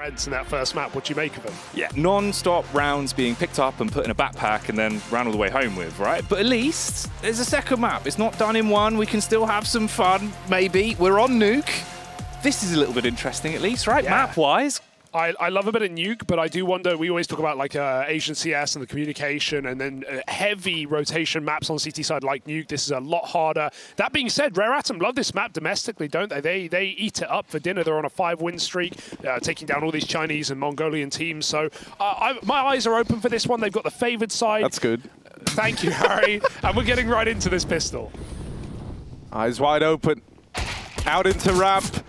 ENCE in that first map. What do you make of them? Yeah, non-stop rounds being picked up and put in a backpack and then ran all the way home with, right? But at least there's a second map. It's not done in one. We can still have some fun, maybe. We're on Nuke. This is a little bit interesting, at least, right? Yeah. Map-wise. I love a bit of Nuke, but I do wonder, we always talk about like Asian CS and the communication and then heavy rotation maps on CT side like Nuke. This is a lot harder. That being said, Rare Atom love this map domestically, don't they? They eat it up for dinner. They're on a 5-win streak, taking down all these Chinese and Mongolian teams. So my eyes are open for this one. They've got the favored side. That's good. Thank you, Harry. And we're getting right into this pistol. Eyes wide open. Out into ramp.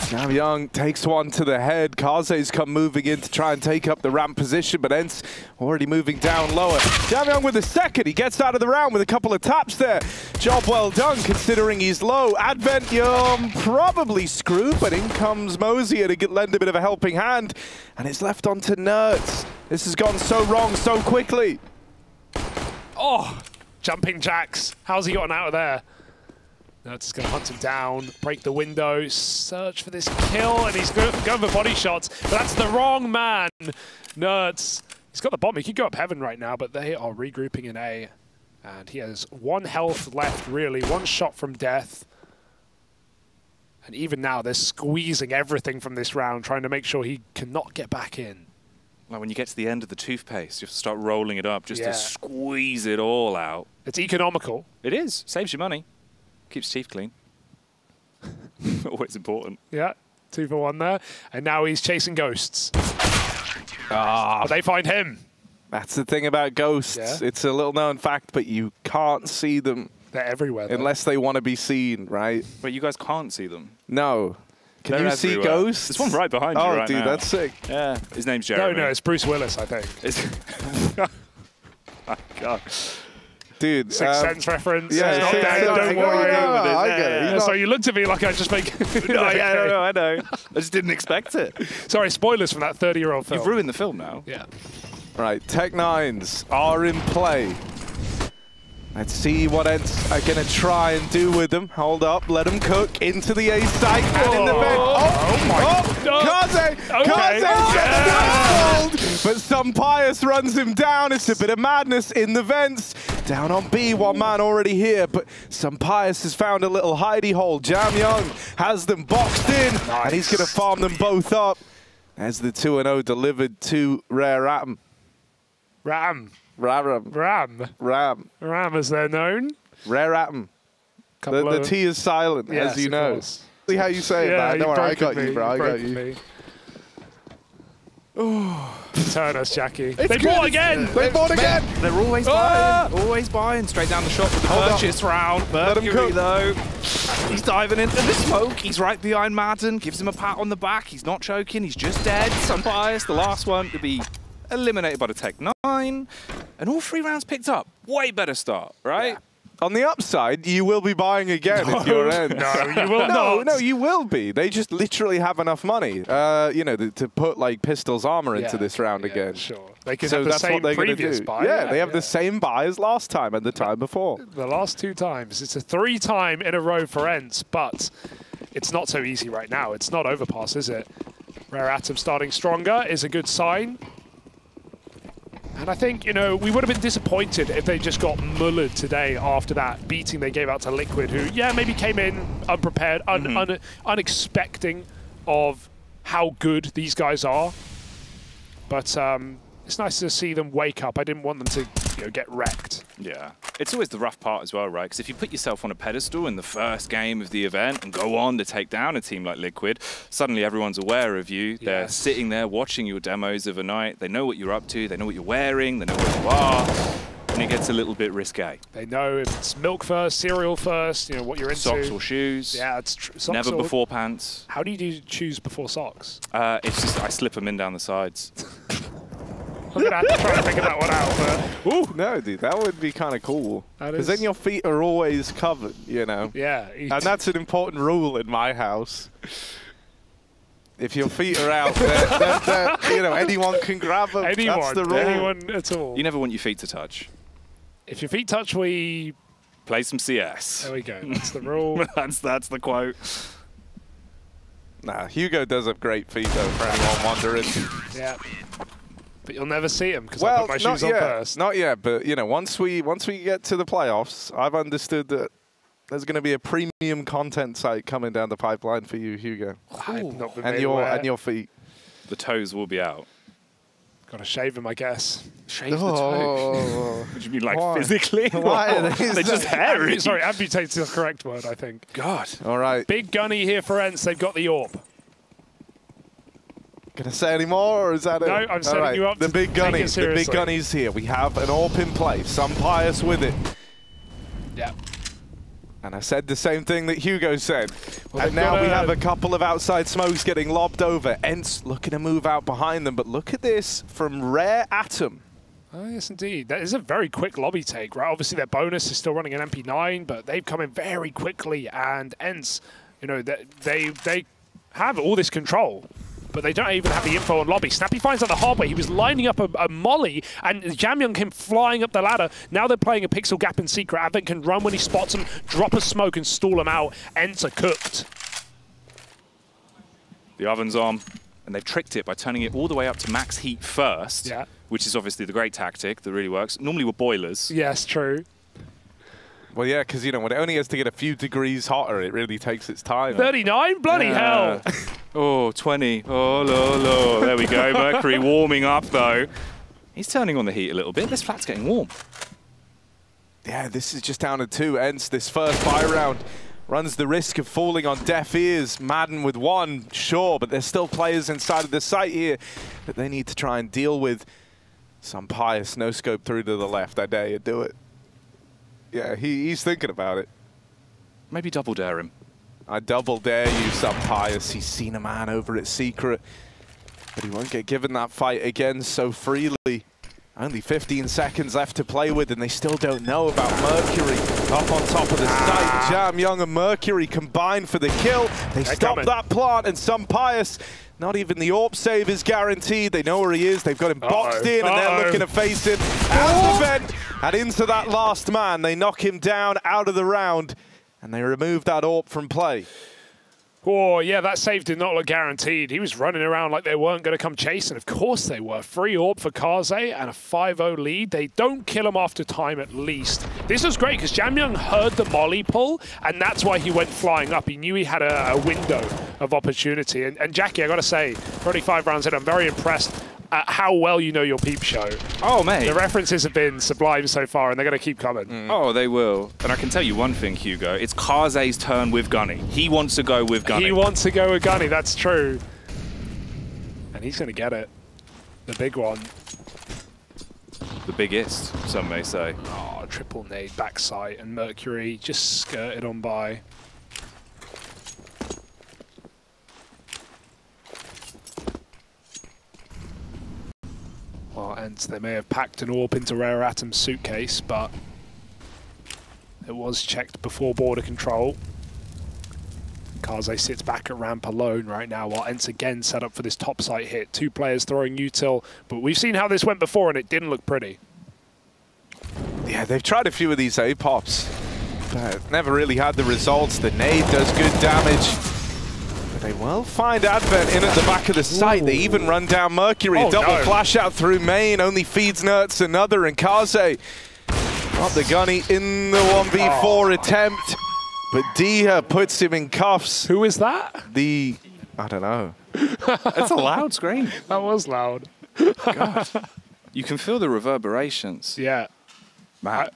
JamYoung takes one to the head. Kaze's come moving in to try and take up the ramp position, but ENCE already moving down lower. JamYoung with a second. He gets out of the round with a couple of taps there. Job well done considering he's low. Advent, you're probably screwed, but in comes Moseyuh to lend a bit of a helping hand, and it's left on to NertZ. This has gone so wrong so quickly. Oh, jumping jacks. How's he gotten out of there? NertZ is going to hunt him down, break the window, search for this kill, and he's going for body shots, but that's the wrong man. NertZ, he's got the bomb. He could go up heaven right now, but they are regrouping in A. And he has 1 health left, really. 1 shot from death. And even now, they're squeezing everything from this round, trying to make sure he cannot get back in. Like when you get to the end of the toothpaste, you have to start rolling it up just to squeeze it all out. It's economical. It is. Saves you money. Keeps teeth clean. Always important. Yeah, 2 for 1 there. And now he's chasing ghosts. But they find him. That's the thing about ghosts. Yeah. It's a little known fact, but you can't see them. They're everywhere, though. Unless they want to be seen, right? But you guys can't see them. No. Can They're you see everywhere. ghosts? There's one right behind you right dude, now. that's sick. Yeah, his name's Jeremy. No, it's Bruce Willis, I think. Oh, God. Dude, Sixth Sense reference. Yeah, Not dead, don't worry. I get it. So you looked at me like I just make... I know. I just didn't expect it. Sorry, spoilers from that 30-year-old film. You've ruined the film now. Yeah. Right, Tech9s are in play. Let's see what ENCE are going to try and do with them. Hold up, let them cook into the A site and in the vent. Oh my God. Kaze! Okay. Kaze! But SunPayus runs him down. It's a bit of madness in the vents. Down on B, 1 man already here, but SunPayus has found a little hidey hole. JamYoung has them boxed in, and he's going to farm them both up. As the 2-0 delivered to Rare Atom. Ram, as they're known. Rare Atom. The T is silent, as you know. See how you say it, man. Don't worry, I got you, bro. I got you. Turn us, Jackie. They bought again! They bought again! They're always buying. Always buying. Straight down the shot with the purchase round. Mercury, though. He's diving into the smoke. He's right behind Madden. Gives him a pat on the back. He's not choking. He's just dead. SunPayus, the last one to be eliminated by the Tech9. And all 3 rounds picked up. Way better start, right? Yeah. On the upside, you will be buying again if you're ENCE. No, you will not. No, you will be. They just literally have enough money, to put like Pistol's armor into this round again. Sure. They can have the same previous buy. Yeah, they have the same buy as last time and the time before. The last 2 times. It's a 3-time in a row for ENCE, but it's not so easy right now. It's not overpass, is it? Rare Atom starting stronger is a good sign. And I think, we would have been disappointed if they just got mullered today after that beating they gave out to Liquid, who, maybe came in unprepared, unexpecting of how good these guys are. But it's nice to see them wake up. I didn't want them to get wrecked. Yeah. It's always the rough part as well, right? Because if you put yourself on a pedestal in the first game of the event and go on to take down a team like Liquid, suddenly everyone's aware of you. They're sitting there watching your demos of a night. They know what you're up to. They know what you're wearing. They know where you are. And it gets a little bit risque. They know if it's milk first, cereal first, what you're into. Socks or shoes. Yeah, it's true. Never before pants. How do you choose before socks? It's just I slip them in down the sides. I'm going to have to try to figure that one out. But, ooh. No, dude, that would be kind of cool. Because then your feet are always covered, Yeah. And that's an important rule in my house. If your feet are out, anyone can grab them. Anyone. That's the rule. Anyone at all. You never want your feet to touch. If your feet touch, we... play some CS. There we go. That's the rule. That's the quote. Nah, Hugo does have great feet though, for anyone wondering. Yeah. But you'll never see him because I put my shoes on first. Not yet, but you know, once we get to the playoffs, I've understood that there's going to be a premium content site coming down the pipeline for you, Hugo. I've not been and your feet. The toes will be out. Got to shave him, I guess. Shave the toe? What do you mean, like physically? Why? They're just hairy. Sorry, amputate's the correct word, I think. God. All right. Big gunny here for ENCE. They've got the AWP. Gonna say any more, or is that it? No, I'm setting you up. The big gunny. The big gunny's here. We have an AWP in play. SunPayus with it. Yeah. And I said the same thing that Hugo said. Well, and now we have a couple of outside smokes getting lobbed over. ENCE looking to move out behind them, but look at this from Rare Atom. Oh, yes, indeed. That is a very quick lobby take, right? Obviously, their bonus is still running an MP9, but they've come in very quickly, and ENCE, you know, they have all this control, but they don't even have the info on lobby. Snappi finds out the hard way. He was lining up a molly, and JamYoung came flying up the ladder. Now they're playing a pixel gap in secret. Advent can run when he spots him, drop a smoke, and stall him out. ENCE are cooked. The oven's on, and they've tricked it by turning it all the way up to max heat first, which is obviously the great tactic that really works. Normally with boilers. Yes, true. Well, yeah, because, you know, when it only has to get a few degrees hotter, it really takes its time. 39? Bloody hell. Oh, 20. Oh, low. There we go. Mercury warming up, though. He's turning on the heat a little bit. This flat's getting warm. Yeah, this is just down to 2. ENCE, this first buy round, runs the risk of falling on deaf ears. Madden with 1, sure, but there's still players inside of the site here that they need to try and deal with. SunPayus, no scope through to the left. I dare you do it. Yeah, he's thinking about it. Maybe double dare him. I double dare you, SunPayus. He's seen a man over at Secret, but he won't get given that fight again so freely. Only 15 seconds left to play with, and they still don't know about Mercury. Up on top of the site, JamYoung and Mercury combined for the kill. They stop that plant, and SunPayus, not even the AWP save is guaranteed. They know where he is. They've got him boxed in, and they're looking to face him out the vent and into that last man. They knock him down out of the round, and they remove that AWP from play. Oh, yeah, that save did not look guaranteed. He was running around like they weren't going to come chasing. Of course they were. Free AWP for Kaze and a 5-0 lead. They don't kill him after time at least. This was great because JamYoung heard the molly pull, and that's why he went flying up. He knew he had a window of opportunity. And Jackie, I got to say, 35 rounds in, I'm very impressed at how well you know your peep show. Oh, mate. The references have been sublime so far, and they're going to keep coming. Oh, they will. And I can tell you one thing, Hugo. It's Kaze's turn with Gunny. He wants to go with Gunny. He wants to go with Gunny, that's true. And he's going to get it. The big one. The biggest, some may say. Oh, triple nade backside, and Mercury just skirted on by. Well, and they may have packed an AWP into Rare Atom's suitcase, but it was checked before border control. Kaze sits back at ramp alone right now, while ENCE again set up for this top site hit. 2 players throwing util, but we've seen how this went before, and it didn't look pretty. Yeah, they've tried a few of these A-pops, but never really had the results. The nade does good damage. They will find Advent in at the back of the site. Ooh. They even run down Mercury. Double flash out through main, only feeds NertZ another, and Kaze got the gunny in the 1v4 attempt, but Dia puts him in cuffs. Who is that? I don't know. It's a loud scream. That was loud. God. You can feel the reverberations. Yeah. Man,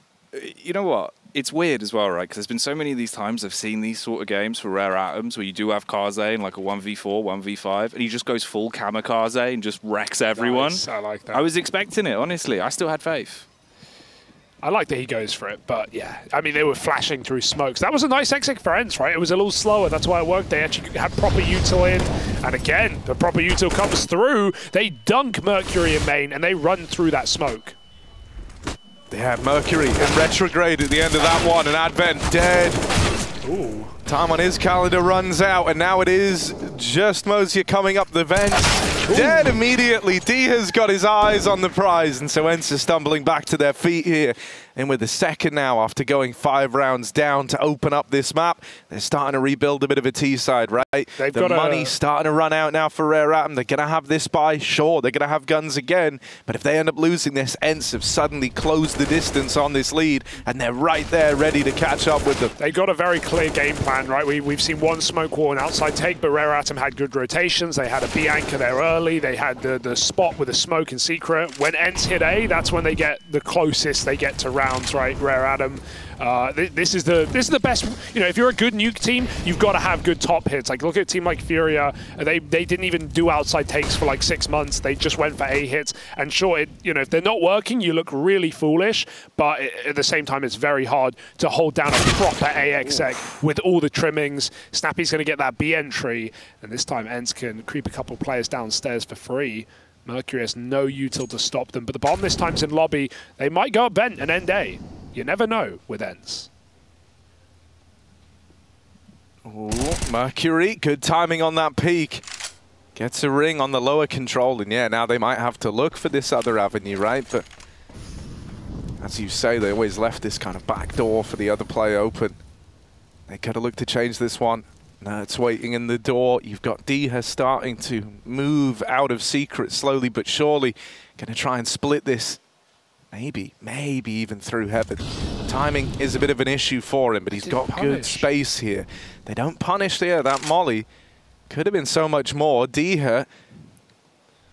you know what? It's weird as well, right? Because there's been so many of these times I've seen these sort of games for Rare Atoms where you do have Kaze in like a 1v4, 1v5, and he just goes full kamikaze and just wrecks everyone. Nice. I like that. I was expecting it, honestly. I still had faith. I like that he goes for it, but yeah. I mean, they were flashing through smokes. That was a nice exit for ENCE, right? It was a little slower. That's why it worked. They actually had proper util in. And again, the proper util comes through. They dunk Mercury in main, and they run through that smoke. They had Mercury in retrograde at the end of that one, and Advent dead. Ooh. Time on his calendar runs out, and now it is just Moseyuh coming up the vent. Ooh. Dead immediately. D has got his eyes on the prize, and so ENCE is stumbling back to their feet here in with the second now after going 5 rounds down to open up this map. They're starting to rebuild a bit of a T side, right? The money's starting to run out now for Rare Atom. They're going to have this buy, sure, they're going to have guns again, but if they end up losing this, ENCE have suddenly closed the distance on this lead, and they're right there ready to catch up with them. They got a very clear game plan, right? We've seen one smoke wall and outside take, but Rare Atom had good rotations. They had a B anchor there early. They had the spot with the smoke in secret. When ENCE hit A, that's when they get the closest they get to rounds, right? Rare Atom. This is the best. You know, if you're a good Nuke team, you've got to have good top hits. Like look at a team like Furia. They didn't even do outside takes for like 6 months. They just went for A hits. And sure, you know, if they're not working, you look really foolish. But at the same time, it's very hard to hold down a proper A exec with all the trimmings. Snappi's going to get that B entry, and this time ENCE can creep a couple players downstairs for free. Mercury has no util to stop them, but the bomb this time's in lobby. They might go up vent and end A. You never know with ENCE. Ooh, Mercury, good timing on that peak. Gets a ring on the lower control, and yeah, now they might have to look for this other avenue, right? But as you say, they always left this kind of back door for the other player open. They gotta look to change this one. NertZ waiting in the door. You've got Diha starting to move out of secret slowly but surely. Gonna try and split this. Maybe even through heaven. Timing is a bit of an issue for him, but he's got good space here. They don't punish there. That molly could have been so much more. Diha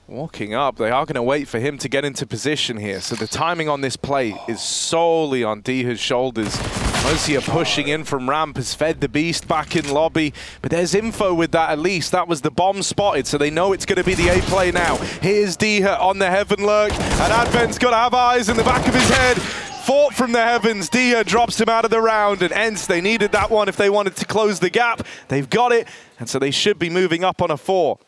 walking up. They are going to wait for him to get into position here. So the timing on this play is solely on Diha's shoulders. Moseyuh pushing in from ramp has fed the beast back in lobby, but there's info with that at least. That was the bomb spotted, so they know it's going to be the A play now. Here's Diha on the heaven lurk, and Advent's got to have eyes in the back of his head. Fought from the heavens, Diha drops him out of the round, and ENCE, they needed that one if they wanted to close the gap. They've got it, and so they should be moving up on a 4.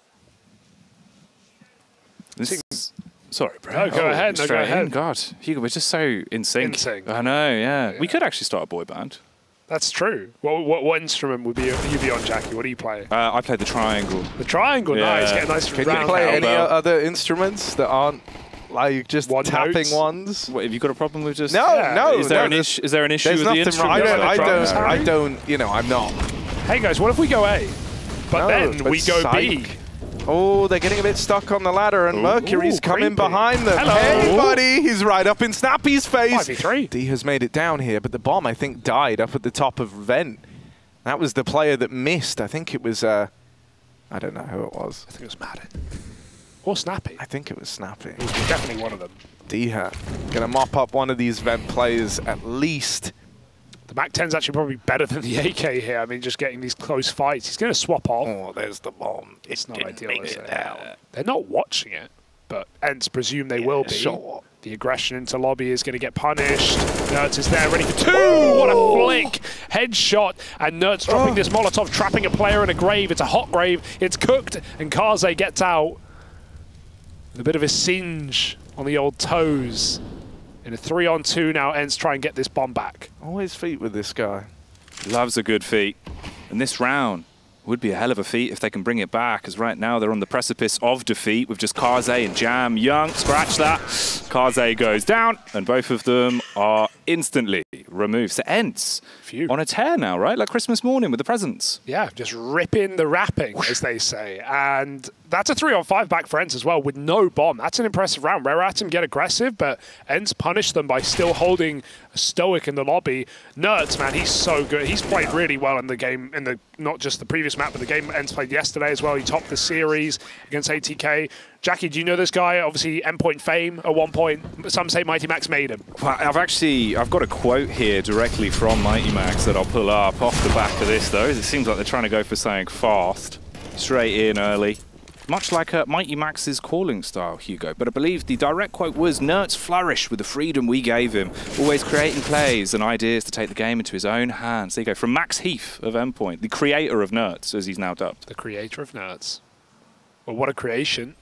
Sorry, bro. No, go ahead. No, go ahead. God, Hugo, we're just so in sync. I know, yeah. We could actually start a boy band. That's true. What instrument would you be on, Jackie? What do you play? I play the triangle. The triangle, yeah. Nice. Get a nice Can you play any other instruments that aren't like just tapping ones? What, have you got a problem with just? No. Is there an issue with the instrument? I don't. You know, I'm not. Hey guys, what if we go A, but then we go B? Oh, they're getting a bit stuck on the ladder, and Mercury's coming behind them. Hello. Hey, buddy! He's right up in Snappi's face. 5v3. D has made it down here, but the bomb, I think, died up at the top of vent. That was the player that missed. I think it was, I don't know who it was. I think it was Madden. Or Snappi. I think it was Snappi. It was definitely one of them. Diha going to mop up one of these vent players at least. The Mac-10's actually probably better than the AK here. I mean, just getting these close fights. He's going to swap off. Oh, there's the bomb. It's not ideal, is it? They're not watching it, but ENCE presume they will be. Sure. The aggression into lobby is going to get punished. NertZ is there, ready for 2. What a flick. Headshot, and NertZ dropping this Molotov, trapping a player in a grave. It's a hot grave. It's cooked, and Kaze gets out. A bit of a singe on the old toes. In a 3-on-2 now, ENCE try and get this bomb back. Always feet with this guy. Loves a good feat. And this round would be a hell of a feat if they can bring it back, as right now they're on the precipice of defeat with just Kaze and JamYoung. Scratch that. Kaze goes down, and both of them are instantly removed. So ENCE on a tear now, right? Like Christmas morning with the presents. Yeah, just ripping the wrapping, as they say. And that's a 3-on-5 back for ENCE as well with no bomb. That's an impressive round. Rare Atom get aggressive, but ENCE punished them by still holding stoic in the lobby. NertZ, man, he's so good. He's played really well in the game, in the not just the previous map, but the game ENCE played yesterday as well. He topped the series against ATK. Jackie, do you know this guy? Obviously, endpoint fame at one point. Some say Mighty Max made him. Well, I've got a quote here directly from Mighty Max that I'll pull up off the back of this, though. It seems like they're trying to go for something fast. Straight in early. Much like Mighty Max's calling style, Hugo. But I believe the direct quote was, NertZ flourished with the freedom we gave him, always creating plays and ideas to take the game into his own hands. There you go, from Max Heath of Endpoint, the creator of NertZ, as he's now dubbed. The creator of NertZ. Well, what a creation.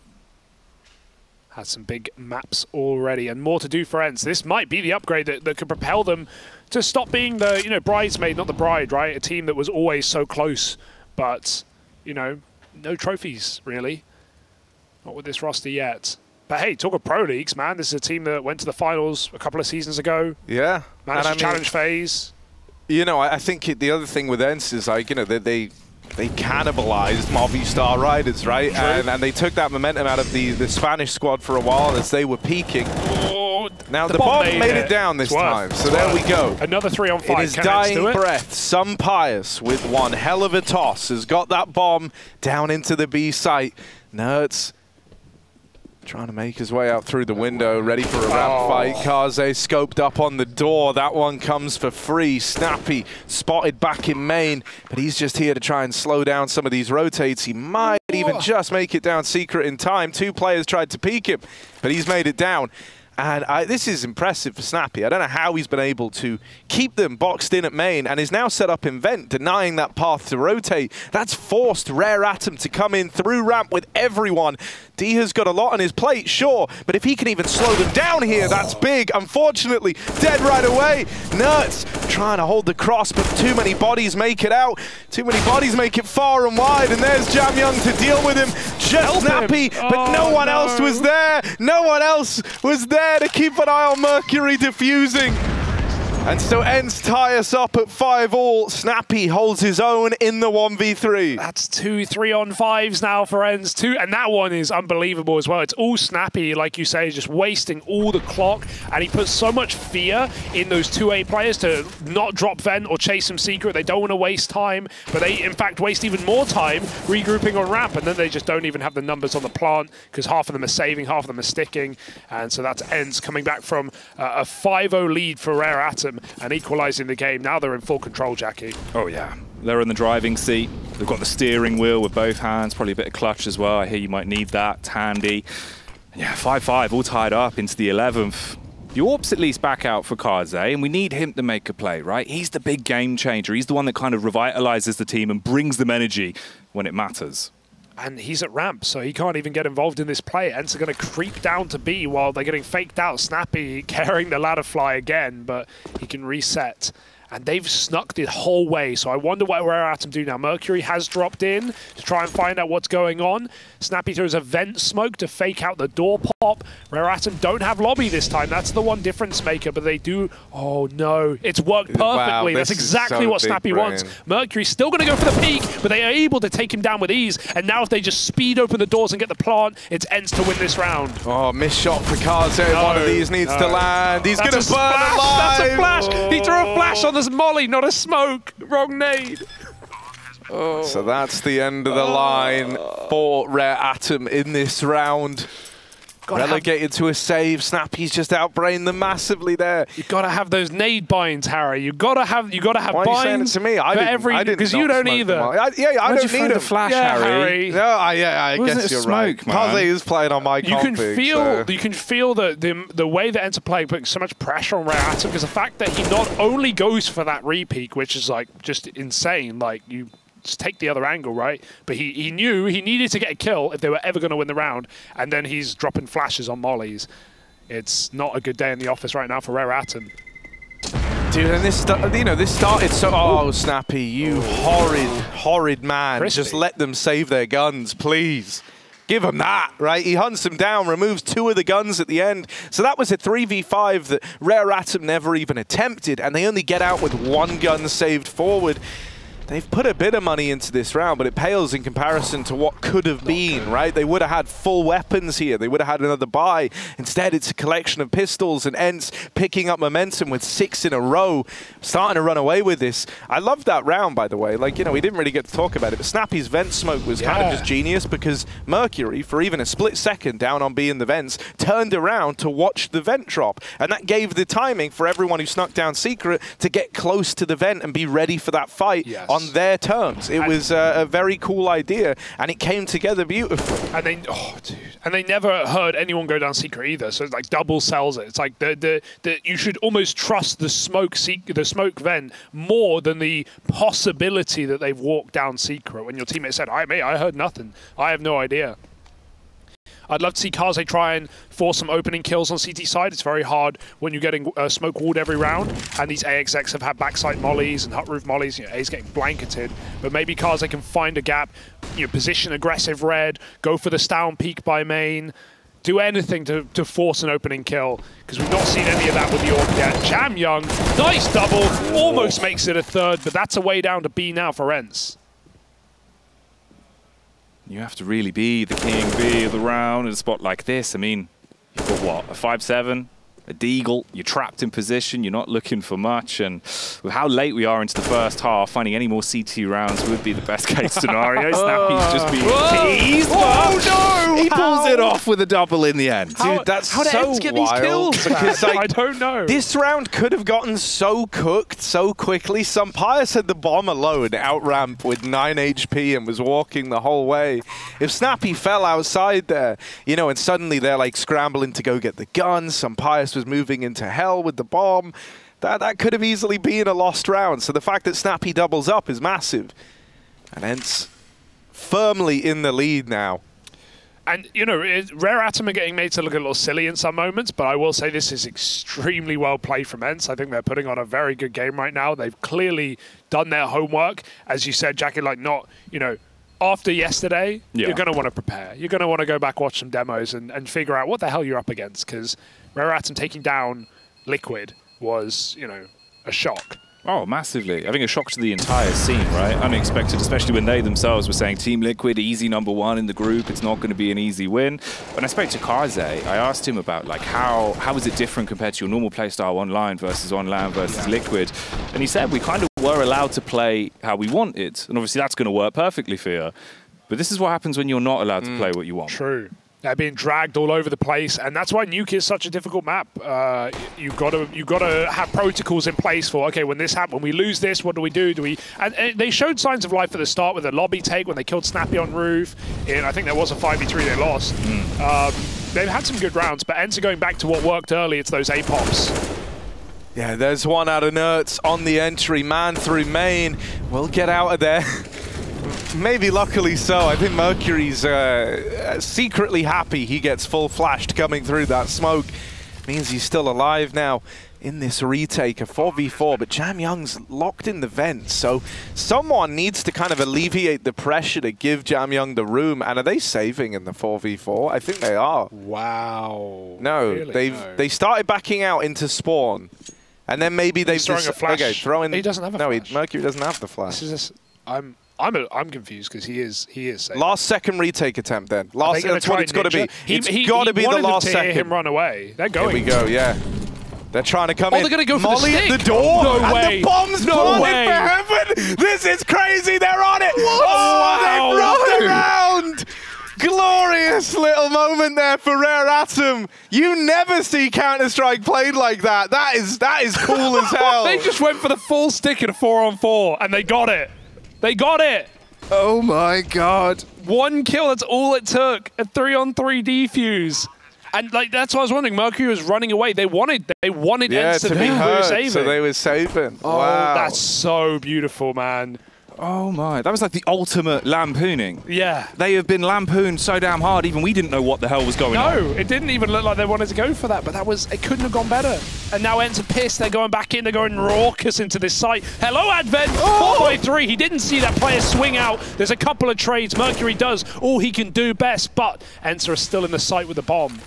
Has some big maps already, and more to do for ENCE. This might be the upgrade that could propel them to stop being the, you know, bridesmaid, not the bride, right? A team that was always so close, but, you know, no trophies, really. Not with this roster yet. But hey, talk of Pro Leagues, man. This is a team that went to the finals a couple of seasons ago. Yeah. Managed the challenge phase. You know, I think the other thing with ENCE is, like, you know, they cannibalized Moseyuh Riders, right? And they took that momentum out of the Spanish squad for a while as they were peaking. Oh, now the bomb made it down this time, so there we go. Another 3 on 5. In his dying breath, SunPayus with one hell of a toss has got that bomb down into the B site. NertZ trying to make his way out through the window, ready for a ramp fight. Kaze scoped up on the door. That one comes for free. Snappi spotted back in main, but he's just here to try and slow down some of these rotates. He might even just make it down secret in time. 2 players tried to peek him, but he's made it down. And this is impressive for Snappi. I don't know how he's been able to keep them boxed in at main and is now set up in vent, denying that path to rotate. That's forced Rare Atom to come in through ramp with everyone. D has got a lot on his plate, sure, but if he can even slow them down here, that's big. Unfortunately, dead right away. NertZ trying to hold the cross, but too many bodies make it out. Too many bodies make it far and wide, and there's JamYoung to deal with him. Just Snappi, but no one else was there. No one else was there to keep an eye on Mercury defusing. And so ENCE tie us up at 5-all. Snappi holds his own in the 1v3. That's 2 3-on-5s now for ENCE. And that one is unbelievable as well. It's all Snappi, like you say, just wasting all the clock. And he puts so much fear in those 2A players to not drop vent or chase him secret. They don't want to waste time, but they, in fact, waste even more time regrouping on ramp. And then they just don't even have the numbers on the plant because half of them are saving, half of them are sticking. And so that's ENCE coming back from a 5-0 lead for Rare Atom and equalizing the game. Now they're in full control, Jackie. Oh, yeah. They're in the driving seat. They've got the steering wheel with both hands, probably a bit of clutch as well. I hear you might need that. It's handy. Yeah, 5-5, all tied up into the 11th. The AWP's at least back out for Kaze, and we need him to make a play, right? He's the big game changer. He's the one that kind of revitalizes the team and brings them energy when it matters. And he's at ramp, so he can't even get involved in this play. ENCE are going to creep down to B while they're getting faked out. Snappi carrying the ladder fly again, but he can reset. And they've snuck the whole way, so I wonder what Rare Atom do now. Mercury has dropped in to try and find out what's going on. Snappi throws a vent smoke to fake out the door pop. Rare Atom don't have lobby this time. That's the one difference maker, but they do... Oh, no. It's worked perfectly. Wow, that's exactly what Snappi wants. Mercury's still going to go for the peak, but they are able to take him down with ease. And now if they just speed open the doors and get the plant, it's ENCE to win this round. Oh, missed shot for Kaze. One of these needs to land. He's going to burn alive. That's a flash. Oh. He threw a flash on this molly, not a smoke. Wrong nade. Oh. So that's the end of the line for Rare Atom in this round. Relegated to a save. Snappi's just outbrained them massively there. You gotta have those nade binds, Harry. You gotta have binds. Why are you saying it to me? I didn't because you don't either. I don't need a flash, Harry. No, I guess you're right. Kaze is playing on my config. You can feel the way that ENCE play putting so much pressure on Rare Atom because the fact that he not only goes for that repeak, which is like just insane. Like you. Just take the other angle, right? But he knew he needed to get a kill if they were ever going to win the round, and then he's dropping flashes on mollies. It's not a good day in the office right now for Rare Atom. Dude, and this started so... Oh, Snappi, you horrid man. Crispy. Just let them save their guns, please. Give him that, right? He hunts them down, removes 2 of the guns at the end. So that was a 3v5 that Rare Atom never even attempted, and they only get out with 1 gun saved forward. They've put a bit of money into this round, but it pales in comparison to what could have been, right? They would have had full weapons here. They would have had another buy. Instead, it's a collection of pistols, and ENCE picking up momentum with 6 in a row, starting to run away with this. I love that round, by the way. Like, you know, we didn't really get to talk about it, but Snappi's vent smoke was kind of just genius because Mercury, for even a split second down on B in the vents, turned around to watch the vent drop. And that gave the timing for everyone who snuck down secret to get close to the vent and be ready for that fight. On their terms. It was a very cool idea, and it came together beautifully. And they never heard anyone go down secret either. So it's like double sells it. It's like you should almost trust the smoke vent more than the possibility that they've walked down secret. When your teammate said, I heard nothing. I have no idea. I'd love to see Kaze try and force some opening kills on CT side. It's very hard when you're getting smoke walled every round, and these AXX have had backside mollies and hut roof mollies. You know, A's getting blanketed, but maybe Kaze can find a gap, position aggressive red, go for the down peak by main, do anything to force an opening kill, because we've not seen any of that with the AWP yet. JamYoung, nice double, almost makes it a third, but that's a way down to B now for ENCE. You have to really be the king bee of the round in a spot like this. I mean, you've got what, a 5-7, a deagle, you're trapped in position, you're not looking for much, and with how late we are into the first half, finding any more CT rounds would be the best case scenario. Snappi's just being teased. Oh no! He pulls it off with a double in the end. Dude, that's how did so ENCE get these wild. kills? Because like, I don't know. this round could have gotten so cooked so quickly. SunPayus had the bomb alone out ramp with 9 HP and was walking the whole way. If Snappi fell outside there, you know, and suddenly they're like scrambling to go get the gun, SunPayus was moving into hell with the bomb, that could have easily been a lost round. So the fact that Snappi doubles up is massive. And ENCE firmly in the lead now. And, you know, Rare Atom are getting made to look a little silly in some moments, but I will say this is extremely well played from ENCE. I think they're putting on a very good game right now. They've clearly done their homework. As you said, Jackie, like not, you know, after yesterday, you're going to want to prepare. You're going to want to go back, watch some demos and figure out what the hell you're up against, because Rare Atom taking down Liquid was, you know, a shock. Oh, massively. I think a shock to the entire scene, right? Unexpected, especially when they themselves were saying Team Liquid, easy #1 in the group. It's not going to be an easy win. When I spoke to Karze, I asked him about like how is it different compared to your normal playstyle online versus on LAN versus Liquid. And he said we kind of were allowed to play how we wanted. And obviously that's going to work perfectly for you. But this is what happens when you're not allowed to play what you want. True. They're being dragged all over the place, and that's why Nuke is such a difficult map. You've got to have protocols in place for, okay, when this happens, when we lose this, what do we do? And they showed signs of life at the start with a lobby take when they killed Snappi on roof. And I think there was a 5v3 they lost. They've had some good rounds, but ENCE are going back to what worked early. It's those A-pops. Yeah, there's one out of NertZ on the entry, man through main. We'll get out of there. Maybe luckily so. I think Mercury's secretly happy he gets full flashed coming through that smoke. Means he's still alive now in this retake, a 4v4, but JamYoung's locked in the vent, so someone needs to kind of alleviate the pressure to give JamYoung the room. And are they saving in the 4v4? I think they are. Wow. No, really? they started backing out into spawn, and then maybe they've throwing a flash. Okay, throwing. He doesn't have a flash. No, Mercury doesn't have the flash. I'm confused because he is safe. Last second retake attempt then. That's what it's got to be. It's got to be the last second. Him run away. They're going. Here we go. Yeah. They're trying to come in. They're going to go for Molly the stick. at the door. No and way. the bomb's planted for heaven. This is crazy. They're on it. Oh, they've robbed around. Glorious little moment there for Rare Atom. You never see Counter-Strike played like that. That is cool as hell. They just went for the full stick in a 4-on-4, and they got it. They got it. Oh my god. 1 kill, that's all it took. A 3-on-3 defuse. And like that's what I was wondering. Mercury was running away. They wanted ENCE to be heard, so they were were saving. Oh, wow. that's so beautiful, man. Oh my, that was like the ultimate lampooning. Yeah. They have been lampooned so damn hard, even we didn't know what the hell was going on. No, it didn't even look like they wanted to go for that, but it couldn't have gone better. And now ENCE are pissed, they're going back in, they're going raucous into this site. Hello, Advent, 4x3, he didn't see that player swing out. There's a couple of trades, Mercury does all he can do best, but ENCE are still in the site with the bomb.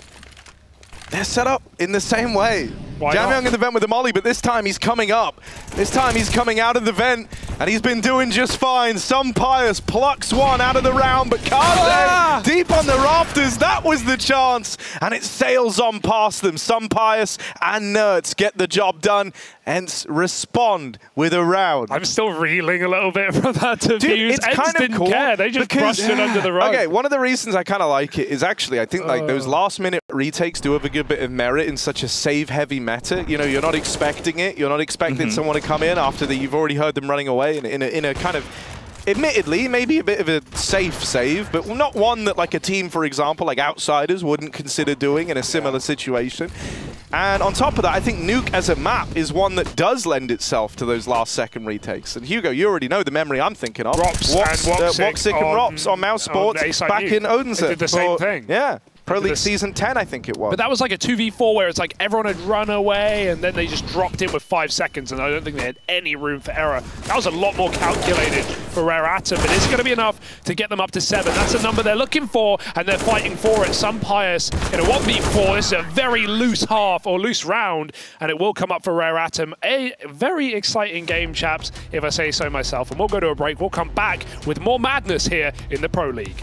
They're set up in the same way. JamYoung in the vent with the molly, but this time he's coming up. This time he's coming out of the vent, and he's been doing just fine. SunPayus plucks one out of the round, but Karze deep on the rafters. That was the chance, and it sails on past them. SunPayus and NertZ get the job done. ENCE respond with a round. I'm still reeling a little bit from that defuse. Dude, it's kind of didn't cool care. They just brushed it under the rug. Okay, one of the reasons I kind of like it is actually I think like those last-minute retakes do have a good bit of merit in such a save-heavy meta. You know, you're not expecting it. You're not expecting someone to come in after you've already heard them running away in a kind of, admittedly, maybe a bit of a safe save, but not one that like a team, for example, like Outsiders wouldn't consider doing in a similar situation. And on top of that, I think Nuke as a map is one that does lend itself to those last-second retakes. And Hugo, you already know the memory I'm thinking of. Woxic and Rops on Mouse Sports back in Odense. They did the same thing. Yeah. Pro League Season 10, I think it was. But that was like a 2v4 where it's like everyone had run away and then they just dropped in with 5 seconds and I don't think they had any room for error. That was a lot more calculated for Rare Atom, but it's going to be enough to get them up to 7. That's a number they're looking for, and they're fighting for it. SunPayus in a 1v4. This is a very loose half, or loose round, and it will come up for Rare Atom. A very exciting game, chaps, if I say so myself. And we'll go to a break. We'll come back with more madness here in the Pro League.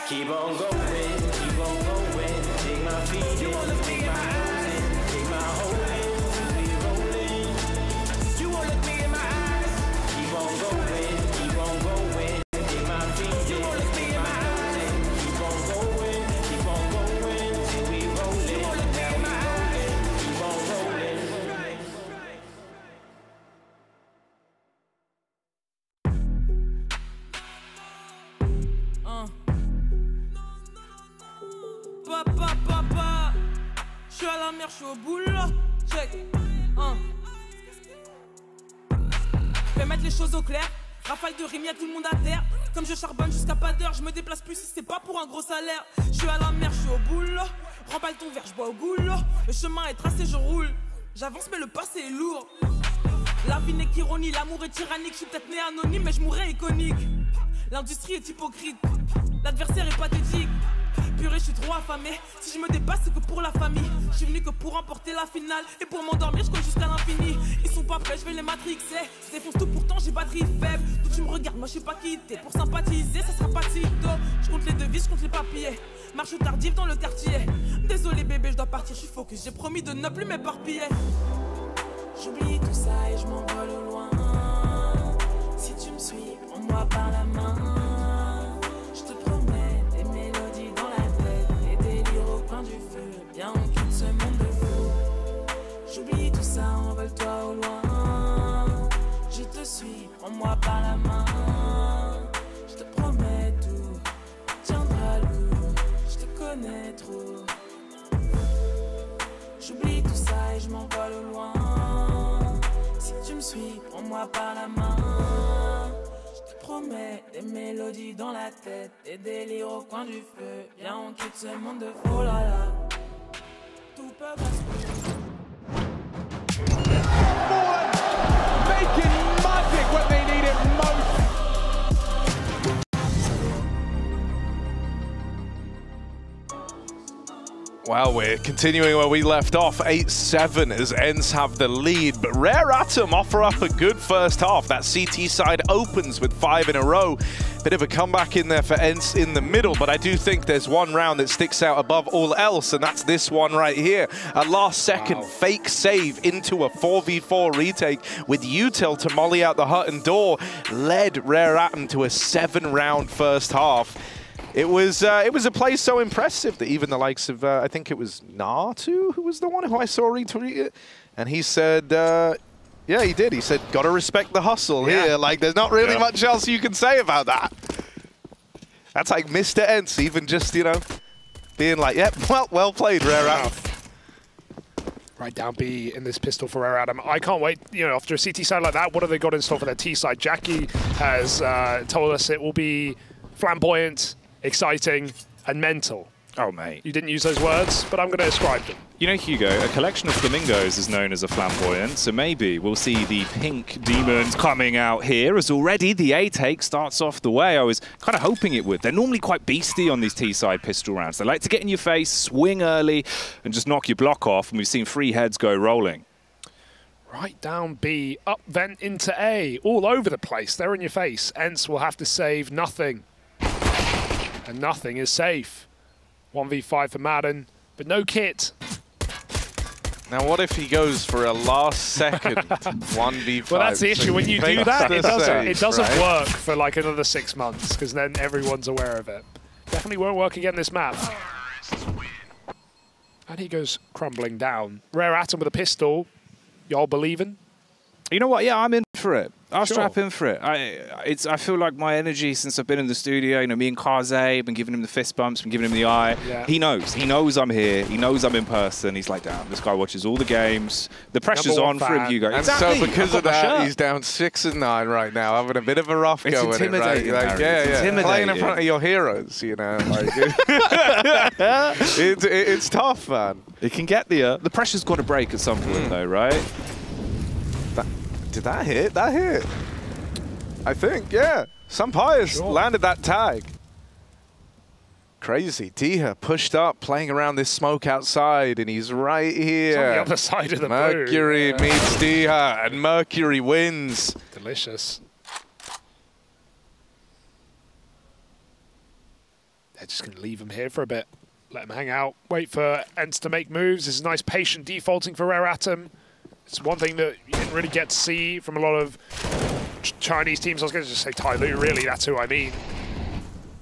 Keep on going, take my feet, you wanna look me in my eyes, take my whole hand, we rolling. You wanna look me in my eyes, keep on going, take my feet, you wanna look me in my eyes, keep on going, till we rolling. You wanna look me in my eyes, keep on rolling. Je suis à la mer, je suis au boulot. Check. Je vais mettre les choses au clair. Rafale de rime, y'a tout le monde à terre. Comme je charbonne jusqu'à pas d'heure, je me déplace plus si c'est pas pour un gros salaire. Je suis à la mer, je suis au boulot. Remballe ton verre, je bois au goulot. Le chemin est tracé, je roule. J'avance, mais le passé est lourd. La vie n'est qu'ironie, l'amour est tyrannique. Je suis peut-être né anonyme, mais je mourrai iconique. L'industrie est hypocrite, l'adversaire est pathétique. Purée, je suis trop affamé. Si je me dépasse, c'est que pour la famille. Je suis venu que pour remporter la finale. Et pour m'endormir, je cours jusqu'à l'infini. Ils sont pas prêts, je vais les matrixer. Je défonce tout, pourtant j'ai batterie faible. Donc tu me regardes, moi je suis pas quitté. Pour sympathiser, ça sera pas tito. Je compte les devises, je compte les papiers. Marche tardive dans le quartier. Désolé bébé, je dois partir, je suis focus. J'ai promis de ne plus m'éparpiller. J'oublie tout ça et je m'envole au loin. Si tu me suis, prends-moi par la main. Je te promets des mélodies dans la tête, des délires au coin du feu. Bien on quitte ce monde de fou. J'oublie tout ça, envole-toi au loin. Je te suis, prends-moi par la main. Je te promets tout, tiendra le coup. Je te connais trop. J'oublie tout ça et je m'envole au loin. Si tu me suis, prends-moi par la main. Je te promets des mélodies dans la tête, des délires au coin du feu. Viens, on quitte ce monde de fou, oh là là. Tout peut basculer. Making magic when they need it most. Well, we're continuing where we left off, 8-7 as ENCE have the lead, but Rare Atom offer up a good first half. That CT side opens with 5 in a row. Bit of a comeback in there for ENCE in the middle, but I do think there's one round that sticks out above all else, and that's this one right here. A last-second fake save into a 4v4 retake with Util to molly out the hut and door, led Rare Atom to a 7-round first half. It was a play so impressive that even the likes of, I think it was Natu who was the one who I saw retweet it. And he said, yeah, he did. He said, gotta respect the hustle here. Like, there's not really much else you can say about that. That's like Mr. ENCE, even just, you know, being like, yep, well played, Rare Atom. Right down B in this pistol for Rare Adam. I can't wait, you know, after a CT side like that, what have they got in store for their T side? Jackie has told us it will be flamboyant, exciting, and mental. Oh, mate. You didn't use those words, but I'm going to ascribe them. You know, Hugo, a collection of flamingos is known as a flamboyant, so maybe we'll see the pink demons coming out here, as already the A-take starts off the way I was kind of hoping it would. They're normally quite beastie on these T-side pistol rounds. They like to get in your face, swing early, and just knock your block off, and we've seen 3 heads go rolling. Right down B, up vent into A, all over the place. They're in your face. ENCE will have to save nothing. And nothing is safe. 1v5 for Madden, but no kit. Now, what if he goes for a last-second 1v5? Well, that's the issue. When you do that, it doesn't right? work for like another 6 months, because then everyone's aware of it. Definitely won't work again this map. And he goes crumbling down. Rare Atom with a pistol. Y'all believing? You know what? Yeah, I'm in for it. I'll Sure. strap in for it. I feel like my energy since I've been in the studio, you know, me and Kaze, I've been giving him the fist bumps, been giving him the eye. Yeah. He knows. He knows I'm here. He knows I'm in person. He's like, damn, this guy watches all the games. The pressure's #1 on for him, fan. Hugo. And Exactly. so because I've of got my that, shirt. he's down 6-9 right now, having a bit of a rough It's go at it, right? intimidating, Like, Harry. yeah, It's yeah. Playing in intimidating. front of your heroes, you know. Like, it's tough, man. It can get there. The pressure's got to break at some point, though, right? Did that hit? That hit. I think, yeah. SunPayus landed that tag. Crazy. Diha pushed up, playing around this smoke outside, and he's right here. It's on the other side of the Mercury boot. meets Diha, and Mercury wins. Delicious. They're just going to leave him here for a bit. Let him hang out. Wait for ENCE to make moves. This is nice patient defaulting for Rare Atom. It's one thing that you didn't really get to see from a lot of Chinese teams. I was going to just say Tai Lu, really, that's who I mean.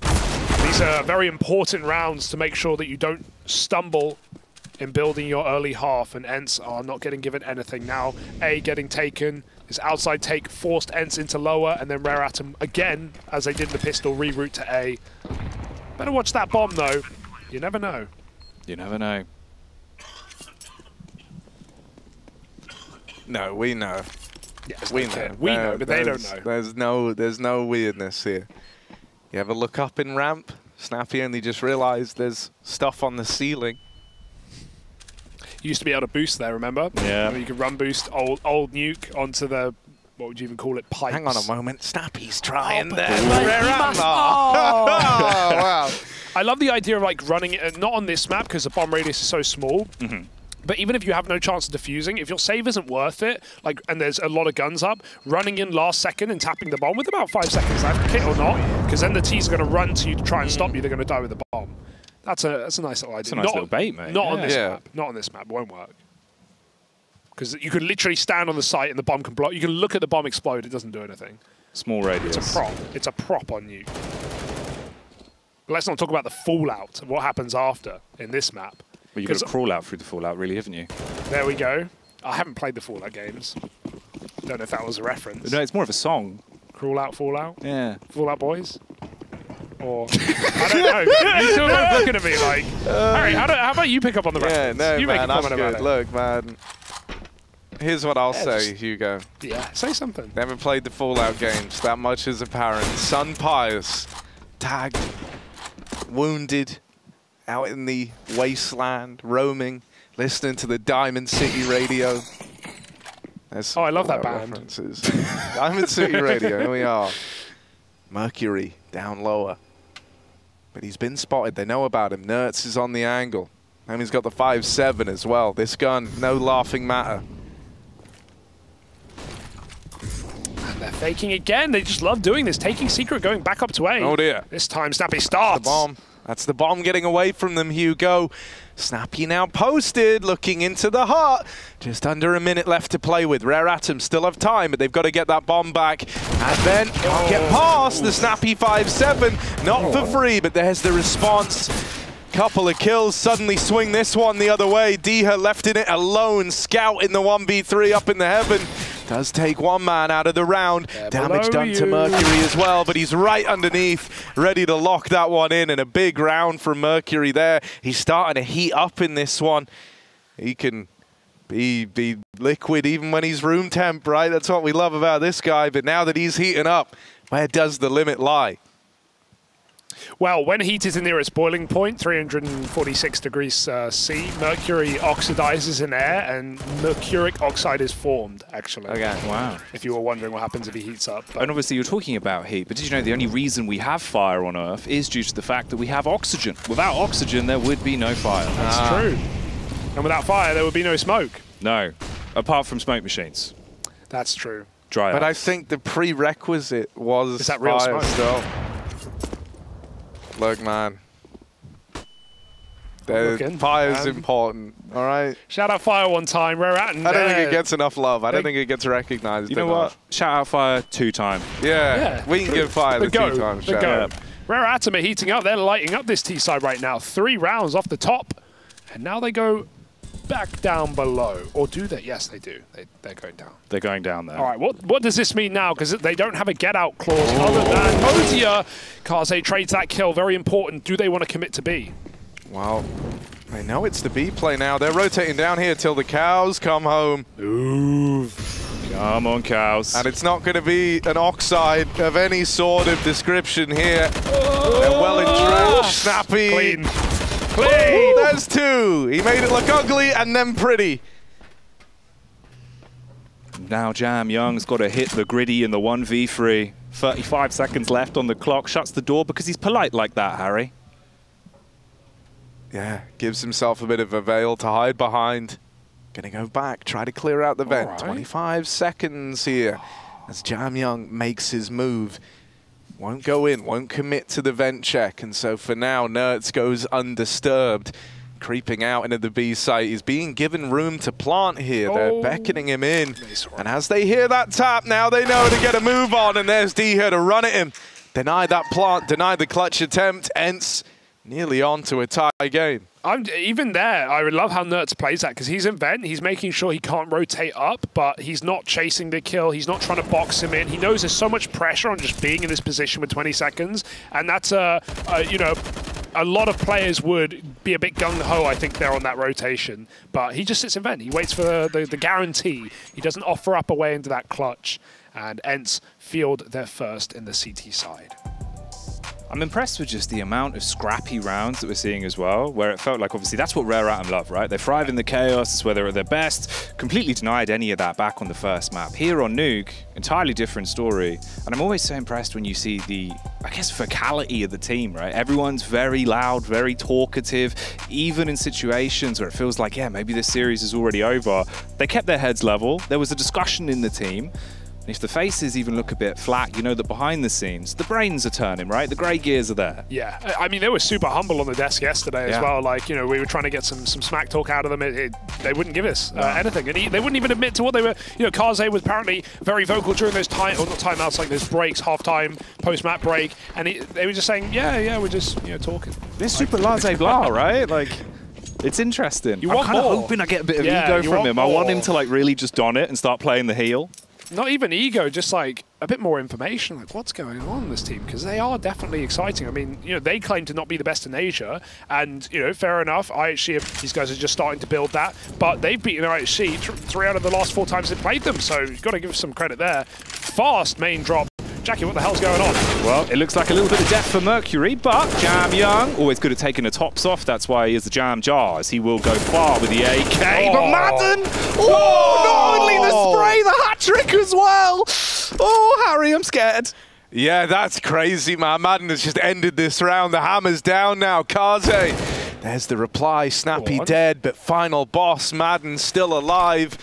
These are very important rounds to make sure that you don't stumble in building your early half, and ENCE are not getting given anything now. A getting taken, this outside take forced ENCE into lower, and then Rare Atom again, as they did in the pistol, reroute to A. Better watch that bomb though, you never know. You never know. No, we know. Yeah, We know. We know, but they don't know. There's no weirdness here. You ever look up in ramp? Snappi only just realized there's stuff on the ceiling. You used to be able to boost there, remember? Yeah. You could run boost old Nuke onto the, what would you even call it, pipes. Hang on a moment, Snappi's trying there. Oh, Oh, wow. I love the idea of like running it, not on this map because the bomb radius is so small. But even if you have no chance of defusing, if your save isn't worth it, like, and there's a lot of guns up, running in last second and tapping the bomb with about 5 seconds left, kit or not, because then the T's are going to run to you to try and stop you. They're going to die with the bomb. That's a nice little idea. It's a nice little bait, mate. Not on this Yeah. map. Not on this map. It won't work. Because you could literally stand on the site and the bomb can blow. You can look at the bomb explode. It doesn't do anything. Small radius. It's a prop. It's a prop on you. But let's not talk about the fallout and what happens after in this map. Well, you've got to crawl out through the fallout, really, haven't you? There we go. I haven't played the Fallout games. Don't know if that was a reference. No, it's more of a song. Crawl out, Fallout? Yeah. Fallout Boys? Or, I don't know. You still look looking at me like, Harry, how about you pick up on the Yeah, reference? no, you man, make a I'm comment good. about it. Look, man. Here's what I'll say, just- Hugo. Yeah, say something. Never played the Fallout games. That much is apparent. SunPayus, tagged, wounded, out in the wasteland, roaming, listening to the Diamond City radio. There's Oh, I love that Fallout band. references. Diamond City radio, here we are. Mercury down lower. But he's been spotted. They know about him. NertZ is on the angle. And he's got the 5.7 as well. This gun, no laughing matter. And they're faking again. They just love doing this. Taking secret, going back up to A. Oh, dear. This time, Snappi starts. The bomb. That's the bomb getting away from them, Hugo. Snappi now posted, looking into the heart. Just under a minute left to play with. Rare Atom still have time, but they've got to get that bomb back. And then can't get past the Snappi 5.7. Not for free, but there's the response. Couple of kills, suddenly swing this one the other way. Diha left in it alone, Scout in the 1v3 up in the heaven. Does take one man out of the round. Damage done to Mercury as well, but he's right underneath, ready to lock that one in, and a big round from Mercury there. He's starting to heat up in this one. He can Be liquid even when he's room temp, right? That's what we love about this guy. But now that he's heating up, where does the limit lie? Well, when heat is near its boiling point, 346 degrees C, mercury oxidizes in air and mercuric oxide is formed, actually. Okay. Wow. If you were wondering what happens if he heats up. And obviously you're talking about heat, but did you know the only reason we have fire on Earth is due to the fact that we have oxygen. Without oxygen, there would be no fire. That's true. And without fire, there would be no smoke. No, apart from smoke machines. That's true. Dry But ice. I think the prerequisite was Is that real fire smoke? still. Look, man. Looking, Fire's man. important, all right? Shout out fire one time, rare at and I don't think it gets enough love. I don't They- think it gets recognized You know enough. what? Shout out fire 2 times. Yeah, we can give fire the 2 times. The shout go. out. Rare Atom are heating up. They're lighting up this T side right now. 3 rounds off the top. And now they go back down below. Or do they? Yes, they do. They're going down. They're going down there. All right, what does this mean now? Because they don't have a get-out clause other than Moseyuh. Kaze trades that kill. Very important. Do they want to commit to B? Well, they know it's the B play now. They're rotating down here till the cows come home. Ooh. Come on, cows. And it's not going to be an oxide of any sort of description here. They're well entrenched. Snappi. Clean. Clean. There's 2. He made it look ugly and then pretty. Now JamYoung's got to hit the griddy in the 1v3. 35 seconds left on the clock. Shuts the door because he's polite like that, Harry. Yeah, gives himself a bit of a veil to hide behind. Gonna go back, try to clear out the vent. right. 25 seconds here as JamYoung makes his move. Won't go in, won't commit to the vent check. And so for now, NertZ goes undisturbed. Creeping out into the B site. He's being given room to plant here. They're beckoning him in. Nice one. And as they hear that tap, now they know to get a move on. And there's D here to run at him. Deny that plant, deny the clutch attempt. ENCE nearly on to a tie game. Even there, I would love how NertZ plays that because he's in vent. He's making sure he can't rotate up, but he's not chasing the kill. He's not trying to box him in. He knows there's so much pressure on just being in this position with 20 seconds, and that's you know, a lot of players would be a bit gung-ho, I think, there on that rotation. But he just sits in vent. He waits for the guarantee. He doesn't offer up a way into that clutch, and ENCE field their first in the CT side. I'm impressed with just the amount of scrappy rounds that we're seeing as well, where it felt like, obviously, that's what Rare Atom love, right? They thrive in the chaos, it's where they're at their best. Completely denied any of that back on the first map. Here on Nuke, entirely different story. And I'm always so impressed when you see the, I guess, vocality of the team, right? Everyone's very loud, very talkative, even in situations where it feels like, yeah, maybe this series is already over. They kept their heads level. There was a discussion in the team. And if the faces even look a bit flat, you know that behind the scenes, the brains are turning, right? The grey gears are there. Yeah, I mean, they were super humble on the desk yesterday as Yeah. well. Like, you know, we were trying to get some smack talk out of them. They wouldn't give us anything. And they wouldn't even admit to what they were. You know, Kaze was apparently very vocal during those not timeouts, like those breaks, halftime, post-map break. And they were just saying, yeah, we're just, you know, talking. They're super laissez blah, right? Like, it's interesting. You I'm want kind of more. hoping I get a bit of Yeah, ego you from want him. I want him more. to, like, really just don it and start playing the heel. Not even ego, just like a bit more information, like what's going on in this team, because they are definitely exciting. I mean, you know, they claim to not be the best in Asia, and, you know, fair enough. IHC, these guys are just starting to build that, but they've beaten IHC 3 out of the last 4 times they played them, so you've got to give some credit there. Fast main drop. Jackie, what the hell's going on? Well, it looks like a little bit of death for Mercury, but JamYoung, always good at taking the tops off. That's why he is the Jam Jars. He will go far with the AK. But Madden! Oh, not only the spray, the hat-trick as well! Oh, Harry, I'm scared. Yeah, that's crazy, man. Madden has just ended this round. The hammer's down now. Kaze. There's the reply. Snappi dead, but final boss. Madden still alive.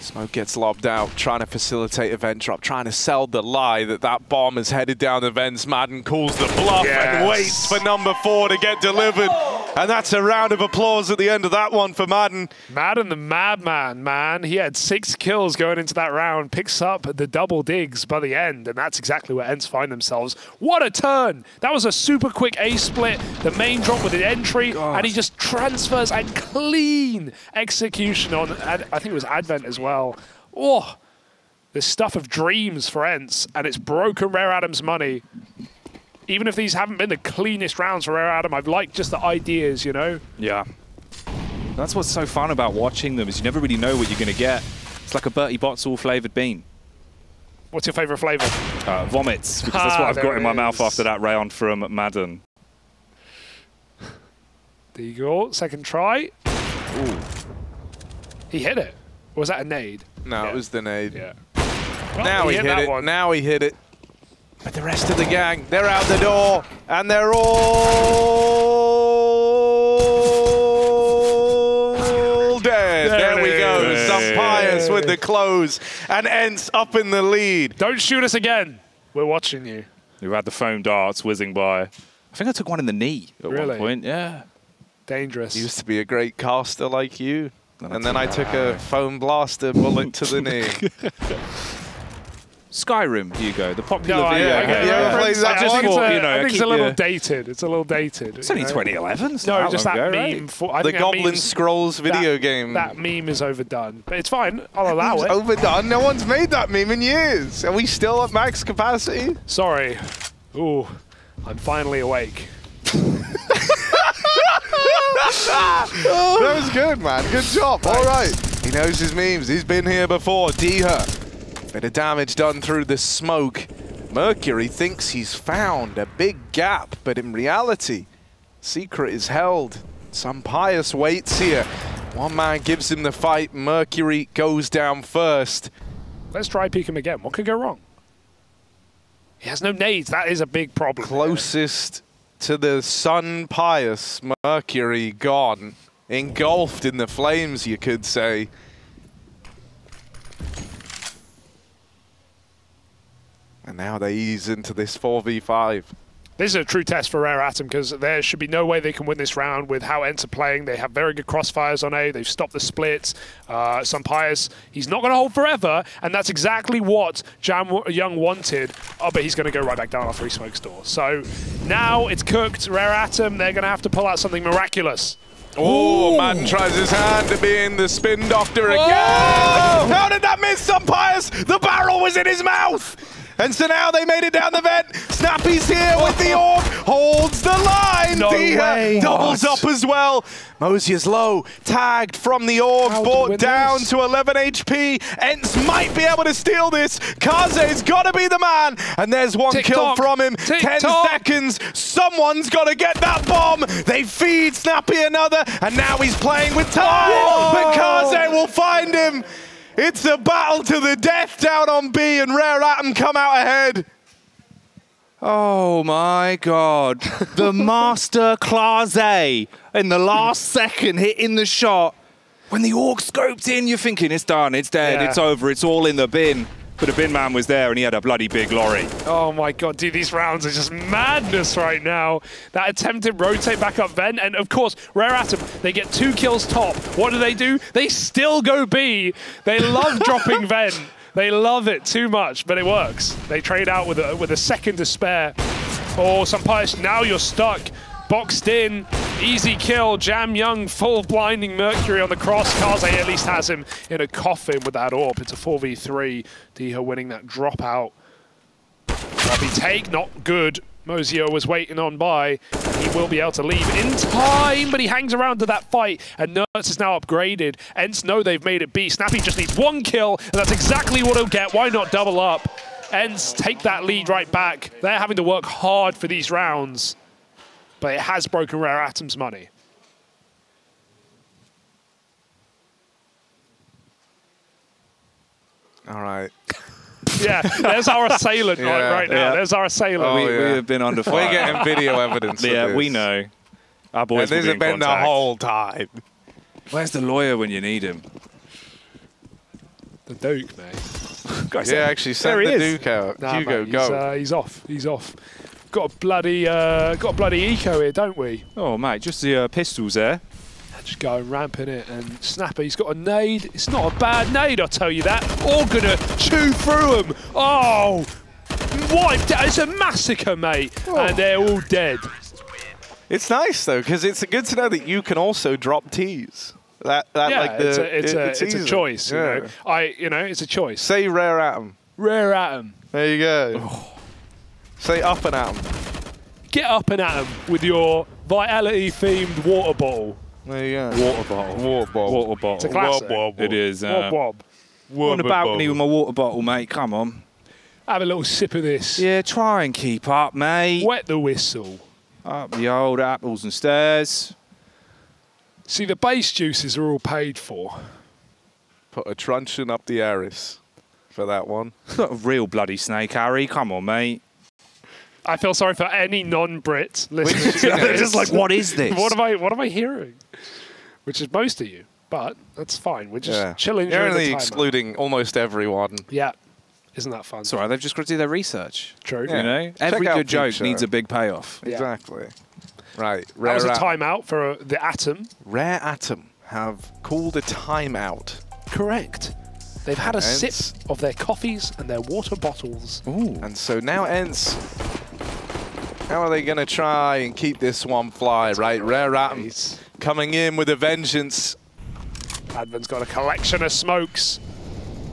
Smoke gets lobbed out, trying to facilitate a vent drop, trying to sell the lie that that bomb is headed down the vents. Madden calls the bluff and waits for number 4 to get delivered. And that's a round of applause at the end of that one for Madden. Madden the madman, man. He had 6 kills going into that round, picks up the double digs by the end, and that's exactly where ENCE find themselves. What a turn! That was a super quick A split, the main drop with the entry, and he just transfers and clean execution on, I think it was Advent as well. Oh, the stuff of dreams for ENCE, and it's broken Rare Atom's money. Even if these haven't been the cleanest rounds for Rare Atom, I've liked just the ideas, you know? Yeah. That's what's so fun about watching them, is you never really know what you're going to get. It's like a Bertie Bott's all-flavoured bean. What's your favourite flavour? Vomits, because that's what I've got in my mouth after that round from Madden. Deagle, second try. Ooh. He hit it. Or was that a nade? No, it was the nade. Yeah. Well, now he hit it. One. Now he hit it. But the rest of the gang, they're out the door, and they're all dead. There we go. SunPayus with the close, and ENCE up in the lead. Don't shoot us again. We're watching you. You had the foam darts whizzing by. I think I took one in the knee at one point. Yeah. Dangerous. Used to be a great caster like you, and then I took a foam blaster bullet to the knee. Skyrim, Hugo, the popular I video. think it's a little dated. It's a little dated. It's only 2011. No, just that meme. Right? The Goblin Scrolls video game. That meme is overdone, but it's fine. I'll allow it. Overdone? No one's made that meme in years. Are we still at max capacity? Sorry. Ooh, I'm finally awake. That was good, man. Good job. All right. He knows his memes. He's been here before. Diha. Bit of damage done through the smoke. Mercury thinks he's found a big gap, but in reality, secret is held. SunPayus waits here. One man gives him the fight. Mercury goes down first. Let's try peek him again. What could go wrong? He has no nades. That is a big problem. Closest to the SunPayus. Mercury gone. Engulfed in the flames, you could say. And now they ease into this 4v5. This is a true test for Rare Atom because there should be no way they can win this round with how ENCE are playing. They have very good crossfires on A. They've stopped the splits. SunPayus, he's not going to hold forever, and that's exactly what JamYoung wanted. Oh, but he's going to go right back down after he smokes door. So now it's cooked. Rare Atom, they're going to have to pull out something miraculous. Oh, Madden tries his hand to be in the spin doctor again. How did that miss SunPayus? The barrel was in his mouth. And so now they made it down the vent. Snappi's here with the orb, holds the line. No way. Doubles up as well. Moseyuh's low, tagged from the orb, brought down to 11 HP. ENCE might be able to steal this. Kaze's got to be the man. And there's one kill from him. 10 seconds. Someone's got to get that bomb. They feed Snappi another, and now he's playing with time. But Kaze will find him. It's a battle to the death down on B, and Rare Atom come out ahead. Oh my God. The master Kaze in the last second hitting the shot. When the orc scoped in, you're thinking it's done, it's dead, it's over, it's all in the bin. But the bin man was there and he had a bloody big lorry. Oh my God, dude, these rounds are just madness right now. That attempted rotate back up vent, and of course, Rare Atom, they get 2 kills top. What do? They still go B. They love dropping vent. They love it too much, but it works. They trade out with a second to spare. Oh, SunPayus, now you're stuck. Boxed in, easy kill. JamYoung full blinding Mercury on the cross. Kaze at least has him in a coffin with that orb. It's a 4v3. Diha winning that dropout. Robbie take, not good. Moseyuh was waiting on by. He will be able to leave in time, but he hangs around to that fight, and NertZ is now upgraded. ENCE know they've made it B. Snappi just needs 1 kill, and that's exactly what he'll get. Why not double up? ENCE take that lead right back. They're having to work hard for these rounds, but it has broken Rare Atom's money. All right. Yeah, there's our assailant right now. There's our assailant. We have been under fire. We're getting video evidence of this. We know. Our boys and this has been the whole time. Where's the lawyer when you need him? The Duke, mate. Actually send the Duke out. Nah, Hugo, mate, go. He's off. He's off. Got a bloody eco here, don't we? Oh, mate, just the pistols there. Just going ramping it, and Snappi's got a nade. It's not a bad nade, I'll tell you that. All gonna chew through them. Oh, wiped out. It's a massacre, mate. Oh. And they're all dead. It's nice though, because it's good to know that you can also drop T's. It's a choice. You know, it's a choice. Say Rare Atom. Rare Atom. There you go. Oh. Say Up and Atom. Get up and at 'em with your Vitality-themed water bottle. There you go. Water bottle. Water bottle. Water bottle. It's a classic. It is. Wob wob. On the balcony with my water bottle, mate. Come on. Have a little sip of this. Yeah, try and keep up, mate. Wet the whistle. Up the old apples and stairs. See, the base juices are all paid for. Put a truncheon up the Aris for that one. It's not a real bloody snake, Harry. Come on, mate. I feel sorry for any non-Brit listening to They're this. just like, what is this? What am I hearing? Which is most of you, but that's fine. We're just chilling. You're during the only timer. excluding almost everyone. Yeah, isn't that fun? It's all right. They've just got to do their research. True. You know, every out good joke Feature. needs a big payoff. Yeah. Exactly. Right. That was a timeout for the Atom. Rare Atom have called a timeout. Correct. They've had a ENCE. sip of their coffees and their water bottles. Ooh. And so now ENCE, how are they going to try and keep this one fly, right? Rare Atom Nice. coming in with a vengeance. Advin's got a collection of smokes.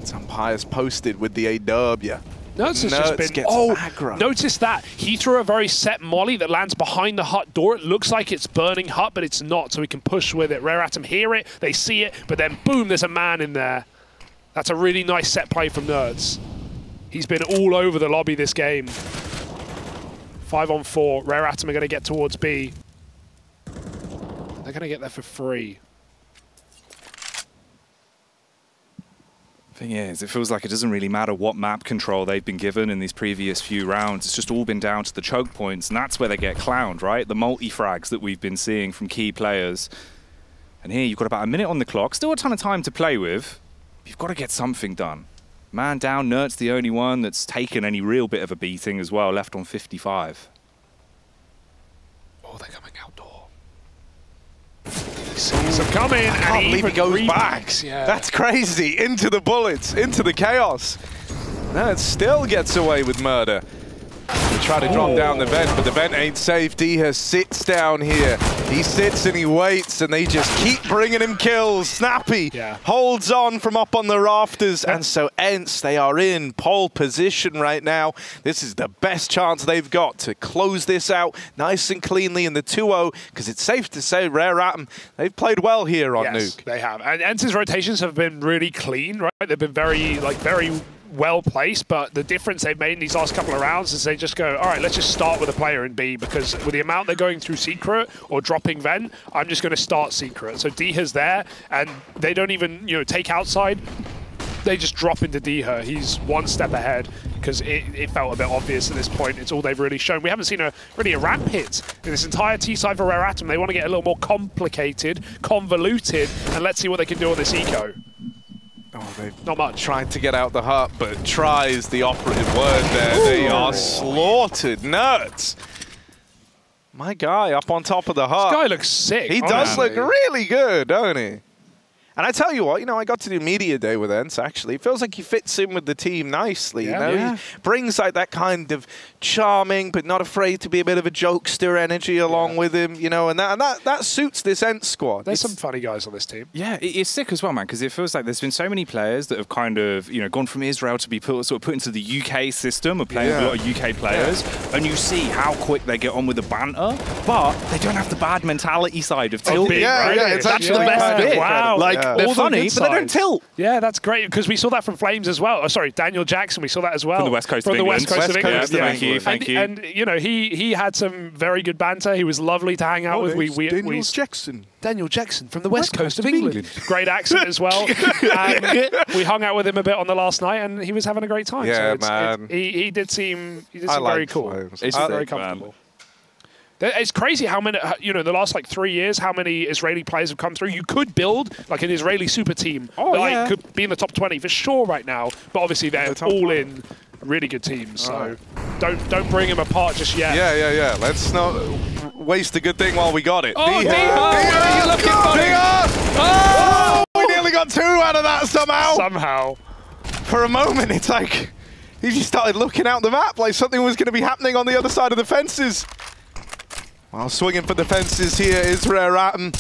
SunPayus posted with the AW. NertZ has just been... gets Oh, aggro. notice that. He threw a very set molly that lands behind the hut door. It looks like it's burning hut, but it's not, so he can push with it. Rare Atom hear it, they see it, but then boom, there's a man in there. That's a really nice set play from NertZ. He's been all over the lobby this game. 5 on 4. Rare Atom are going to get towards B. They're going to get there for free. Thing is, it feels like it doesn't really matter what map control they've been given in these previous few rounds. It's just all been down to the choke points, and that's where they get clowned, right? The multi-frags that we've been seeing from key players. And here you've got about a minute on the clock, still a ton of time to play with. You've got to get something done. Man down, NertZ the only one that's taken any real bit of a beating as well, left on 55. Oh, they're coming outdoor. He sees them coming, and Can't he believe even he goes rebacks. back. Yeah. That's crazy. Into the bullets, into the chaos. NertZ still gets away with murder. They try to drop down the vent, but the vent ain't safe. Diha sits down here. He sits and he waits, and they just keep bringing him kills. Snappi holds on from up on the rafters, and so ENCE, they are in pole position right now. This is the best chance they've got to close this out nice and cleanly in the 2-0, because it's safe to say Rare Atom, they've played well here on Nuke. They have. And ENCE's rotations have been really clean, right? They've been very well placed, but the difference they've made in these last couple of rounds is they just go, all right, let's just start with a player in B, because with the amount they're going through secret or dropping vent, I'm just going to start secret. So Diha's there, and they don't even, take outside. They just drop into Diha. He's one step ahead, because it felt a bit obvious at this point. It's all they've really shown. We haven't seen really a ramp hit in this entire T-side for Rare Atom. They want to get a little more complicated, convoluted, and let's see what they can do on this eco. Oh, they've not much. Trying to get out the hut, but try is the operative word there. Ooh. They are slaughtered. NertZ. My guy up on top of the hut. This guy looks sick. He does look really good, don't he? And I tell you what, I got to do media day with ENCE, actually. It feels like he fits in with the team nicely, He brings like that kind of charming, but not afraid to be a bit of a jokester energy along with him, and that suits this ENCE squad. There's some funny guys on this team. Yeah, it's sick as well, man, because it feels like there's been so many players that have kind of, gone from Israel to be put into the UK system of playing with a lot of UK players, and you see how quick they get on with the banter, but they don't have the bad mentality side of tilting, right? It's That's the best bit. Wow. They're funny, but they don't tilt. Yeah, that's great, because we saw that from Flames as well. Oh, sorry, Daniel Jackson, we saw that as well. From the West Coast of England. Thank you. And he had some very good banter. He was lovely to hang out with. Daniel Jackson. Daniel Jackson from the West Coast of England. Great accent as well. And we hung out with him a bit on the last night, and he was having a great time. Yeah, man. He did seem very cool. It's very comfortable. It's crazy how many, the last 3 years, how many Israeli players have come through. You could build an Israeli super team that could be in the top 20 for sure right now, but obviously they're all in really good teams. So don't bring them apart just yet. Yeah. Let's not waste a good thing while we got it. Oh, Diha! We nearly got 2 out of that somehow. For a moment, it's like he just started looking out the map like something was going to be happening on the other side of the fences. While swinging for the fences here is Rare Atom.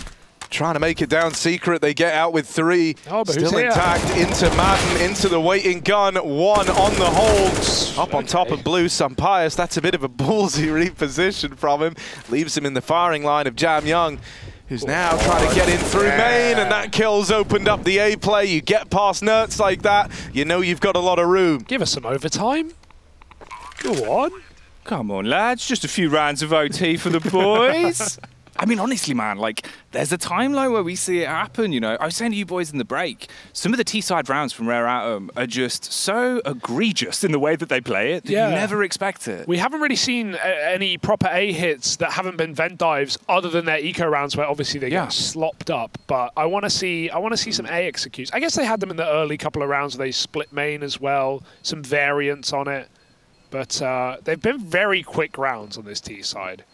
Trying to make it down secret. They get out with 3. Still intact. Into Madden, into the waiting gun. 1 on the hold. Up on top of blue, SunPayus. That's a bit of a ballsy reposition from him. Leaves him in the firing line of JamYoung. who's now trying to get in through main, and that kill's opened up the A play. You get past NertZ like that, you know you've got a lot of room. Give us some overtime. Go on. Come on, lads. Just a few rounds of OT for the boys. I mean, honestly, man, like, there's a timeline where we see it happen, you know. I was saying to you boys in the break, some of the T-side rounds from Rare Atom are just so egregious in the way that they play it that you never expect it. We haven't really seen any proper A hits that haven't been vent dives other than their eco rounds where obviously they get slopped up. But I want to see some A executes. I guess they had them in the early couple of rounds where they split main as well, some variants on it. But they've been very quick rounds on this T side.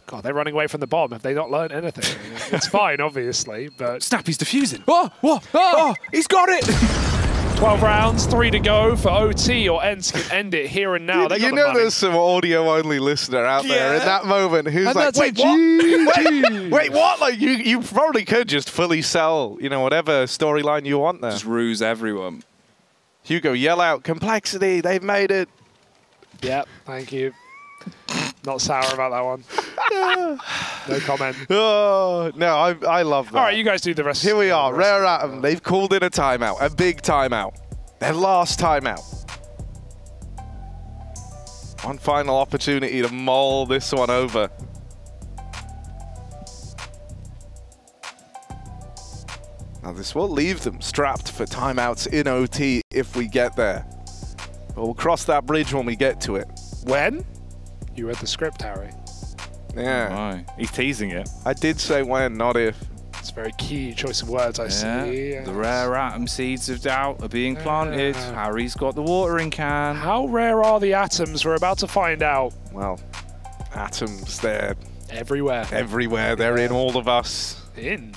God, they're running away from the bomb. Have they not learned anything? It's fine, obviously, but... Snappi's defusing. Oh, he's got it! 12 rounds, 3 to go for OT, or ENCE can end it here and now. You know there's some audio-only listener out there in that moment who's like, wait, what? Wait, what? Like, you probably could just fully sell, you know, whatever storyline you want there. Just ruse everyone. Hugo, yell out, complexity, they've made it. Yep, thank you. Not sour about that one. No comment. Oh, no, I love that. All right, you guys do the rest. Here we are, Rare Atom. They've called in a timeout, a big timeout. Their last timeout. One final opportunity to mull this one over. Now, this will leave them strapped for timeouts in OT if we get there. But we'll cross that bridge when we get to it. When? You read the script, Harry. Yeah. Oh, he's teasing it. I did say when, not if. It's a very key choice of words, I see. Yes. The Rare Atom seeds of doubt are being planted. Harry's got the watering can. How rare are the atoms? We're about to find out. Well, atoms, they're... Everywhere. Everywhere. They're in all of us. In?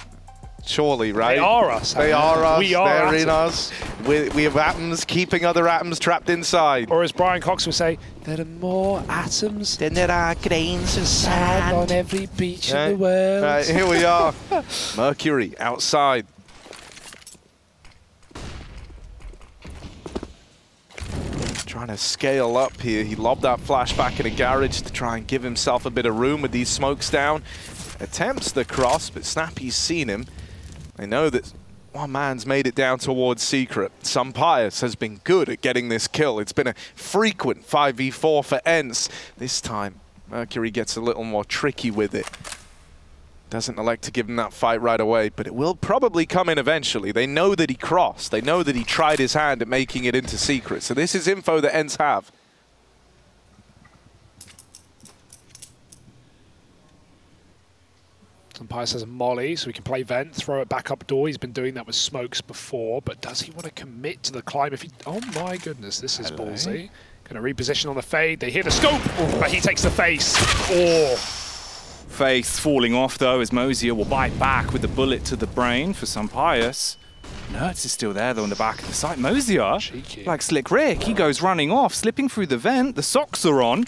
Surely, right? They are us. They are us. We are They're atoms. in us. We have atoms keeping other atoms trapped inside. Or as Brian Cox would say, there are more atoms than there are grains of sand on every beach in the world. Right, here we are. Mercury outside. Trying to scale up here. He lobbed that flashback in a garage to try and give himself a bit of room with these smokes down. Attempts the cross, but Snappi's seen him. They know that one man's made it down towards Secret. SunPayus has been good at getting this kill. It's been a frequent 5v4 for ENCE. This time, Mercury gets a little more tricky with it. Doesn't elect to give him that fight right away, but it will probably come in eventually. They know that he crossed. They know that he tried his hand at making it into Secret. So this is info that ENCE have. SunPayus has a molly, so he can play vent, throw it back up door. He's been doing that with smokes before, but does he want to commit to the climb? If he, oh my goodness, this is ballsy. Going to reposition on the fade. They hear the scope, but he takes the face. Oh. Face falling off though, as Moseyuh will bite back with the bullet to the brain for SunPayus. NertZ is still there though in the back of the site. Moseyuh, like Slick Rick, he goes running off, slipping through the vent. The socks are on.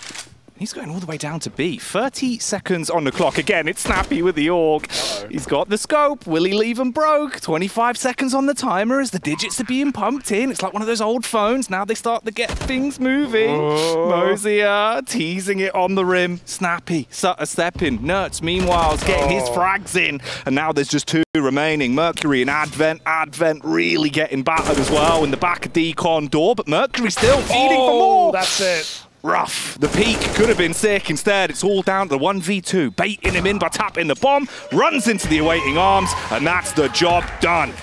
He's going all the way down to B. 30 seconds on the clock. Again, it's Snappi with the AUG. He's got the scope. Will he leave him broke? 25 seconds on the timer as the digits are being pumped in. It's like one of those old phones. Now they start to get things moving. Moseyuh teasing it on the rim. Snappi, Sutter stepping. NertZ, meanwhile, is getting his frags in. And now there's just 2 remaining. Mercury and Advent. Advent really getting battered as well in the back of Decon door. But Mercury still feeding for more. That's it. Rough. The peak could have been sick. Instead, it's all down to the 1v2. Baiting him in by tapping the bomb. Runs into the awaiting arms. And that's the job done.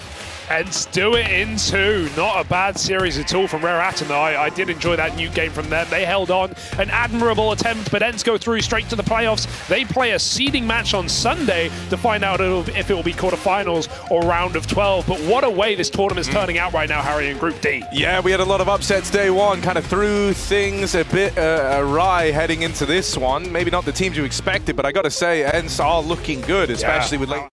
ENCE do it in 2. Not a bad series at all from Rare Atom, though. I did enjoy that Nuke game from them. They held on. An admirable attempt, but ENCE go through straight to the playoffs. They play a seeding match on Sunday to find out if it will be quarterfinals or round of 12. But what a way this tournament is turning out right now, Harry, in Group D. Yeah, we had a lot of upsets day one. Kind of threw things a bit awry heading into this one. Maybe not the teams you expected, but I got to say, ENCE are looking good, especially with late...